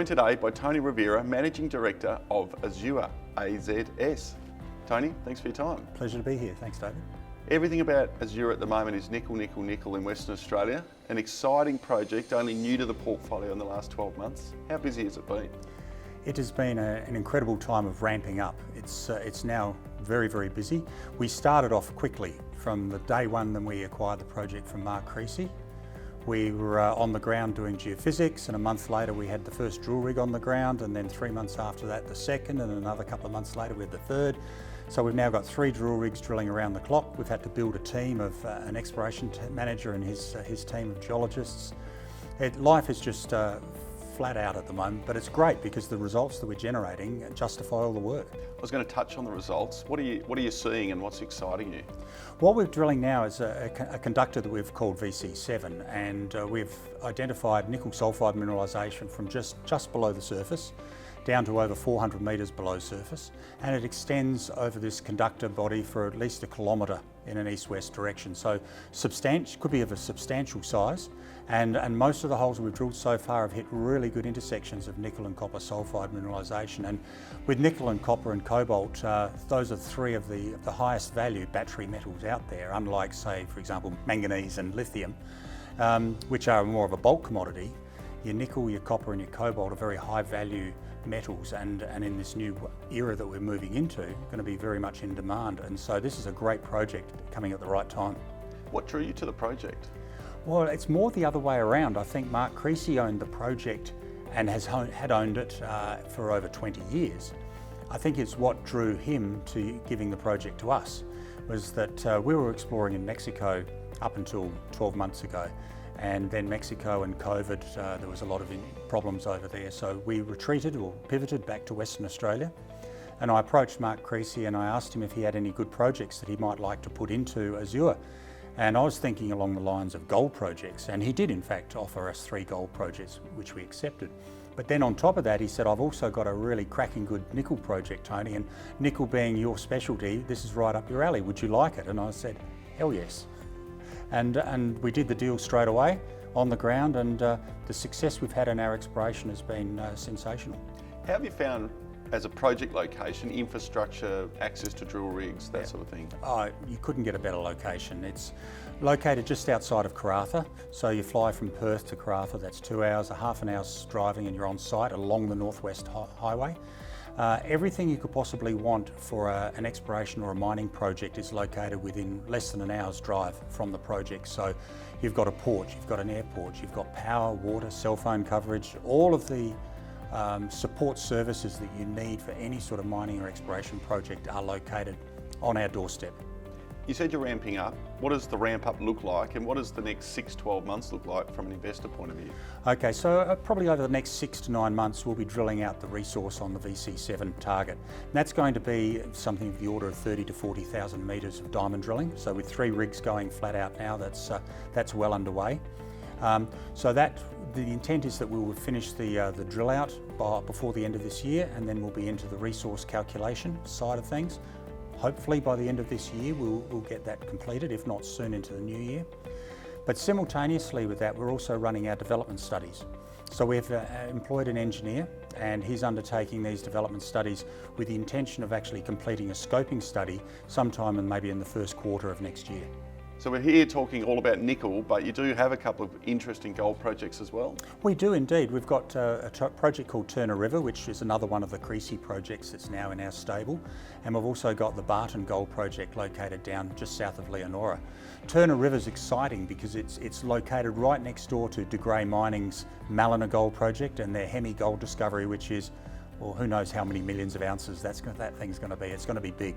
joined today by Tony Rovira, Managing Director of Azure, AZS. Tony, thanks for your time. Pleasure to be here. Thanks, David. Everything about Azure at the moment is nickel, nickel, nickel in Western Australia. An exciting project, only new to the portfolio in the last 12 months. How busy has it been? It has been an incredible time of ramping up. It's now very, very busy. We started off quickly from the day one when we acquired the project from Mark Creasy. We were on the ground doing geophysics, and a month later we had the first drill rig on the ground, and then 3 months after that the second, and another couple of months later we had the third. So we've now got 3 drill rigs drilling around the clock. We've had to build a team of an exploration manager and his team of geologists. Life is just flat out at the moment, but it's great because the results that we're generating justify all the work. I was going to touch on the results. What are you seeing and what's exciting you? What we're drilling now is a conductor that we've called VC7, and we've identified nickel sulphide mineralisation from just below the surface down to over 400 metres below surface, and it extends over this conductor body for at least 1 kilometre in an east-west direction. So could be of a substantial size, and most of the holes we've drilled so far have hit really good intersections of nickel and copper sulphide mineralisation. And with nickel and copper and cobalt, those are 3 of the highest value battery metals out there, unlike, say, for example, manganese and lithium, which are more of a bulk commodity. Your nickel, your copper and your cobalt are very high value metals, and in this new era that we're moving into, going to be very much in demand. And so this is a great project coming at the right time. What drew you to the project? Well, it's more the other way around. I think Mark Creasy owned the project and had owned it for over 20 years. I think it's what drew him to giving the project to us, was that we were exploring in Mexico up until 12 months ago. And then Mexico and COVID, there was a lot of problems over there. So we retreated or pivoted back to Western Australia. And I approached Mark Creasy and I asked him if he had any good projects that he might like to put into Azure. And I was thinking along the lines of gold projects. And he did in fact offer us 3 gold projects, which we accepted. But then on top of that, he said, I've also got a really cracking good nickel project, Tony, and nickel being your specialty, this is right up your alley. Would you like it? And I said, hell yes. And we did the deal straight away on the ground, and the success we've had in our exploration has been sensational. How have you found, as a project location, infrastructure, access to drill rigs, that sort of thing? Oh, you couldn't get a better location. It's located just outside of Karratha, so you fly from Perth to Karratha, that's 2 hours, a half an hour's driving, and you're on site along the Northwest Highway. Everything you could possibly want for an exploration or a mining project is located within less than an hour's drive from the project. So you've got a port, you've got an airport, you've got power, water, cell phone coverage, all of the support services that you need for any sort of mining or exploration project are located on our doorstep. You said you're ramping up. What does the ramp up look like, and what does the next 6-12 months look like from an investor point of view? Okay, so probably over the next 6 to 9 months we'll be drilling out the resource on the VC7 target. And that's going to be something of the order of 30 to 40,000 metres of diamond drilling. So with 3 rigs going flat out now, that's well underway. So the intent is that we will finish the drill out before the end of this year, and then we'll be into the resource calculation side of things. Hopefully by the end of this year we'll get that completed, if not soon into the new year. But simultaneously with that, we're also running our development studies. So we've employed an engineer, and he's undertaking these development studies with the intention of actually completing a scoping study sometime maybe in the first quarter of next year. So we're here talking all about nickel, but you do have a couple of interesting gold projects as well. We do indeed. We've got a project called Turner River, which is another one of the Creasy projects that's now in our stable. And we've also got the Barton Gold project located down just south of Leonora. Turner River is exciting because it's located right next door to De Grey Mining's Malina Gold project and their Hemi Gold discovery, which is, well, who knows how many millions of ounces that thing's going to be. It's going to be big.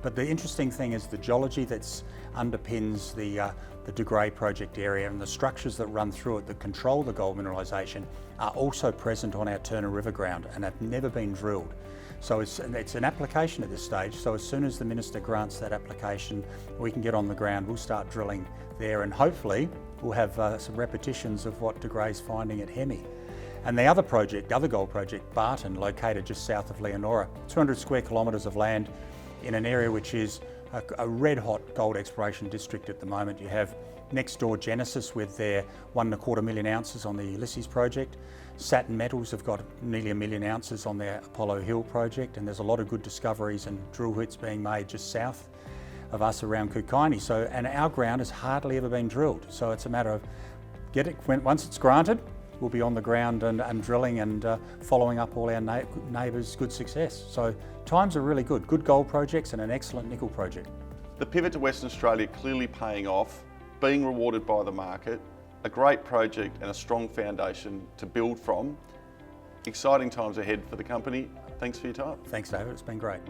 But the interesting thing is the geology that underpins the De Grey project area, and the structures that run through it that control the gold mineralisation are also present on our Turner River ground and have never been drilled. So it's an application at this stage. So as soon as the Minister grants that application, we can get on the ground, we'll start drilling there, and hopefully we'll have some repetitions of what De Grey's finding at Hemi. And the other gold project, Barton, located just south of Leonora, 200 square kilometres of land in an area which is a red-hot gold exploration district at the moment. You have next door Genesis with their 1.25 million ounces on the Ulysses project. Saturn Metals have got nearly 1 million ounces on their Apollo Hill project, and there's a lot of good discoveries and drill hits being made just south of us around Kukaini. So, and our ground has hardly ever been drilled. So it's a matter of once it's granted, we'll be on the ground and drilling and following up all our neighbours' good success. So times are really good. Good gold projects and an excellent nickel project. The pivot to Western Australia clearly paying off, being rewarded by the market, a great project and a strong foundation to build from. Exciting times ahead for the company. Thanks for your time. Thanks, David. It's been great.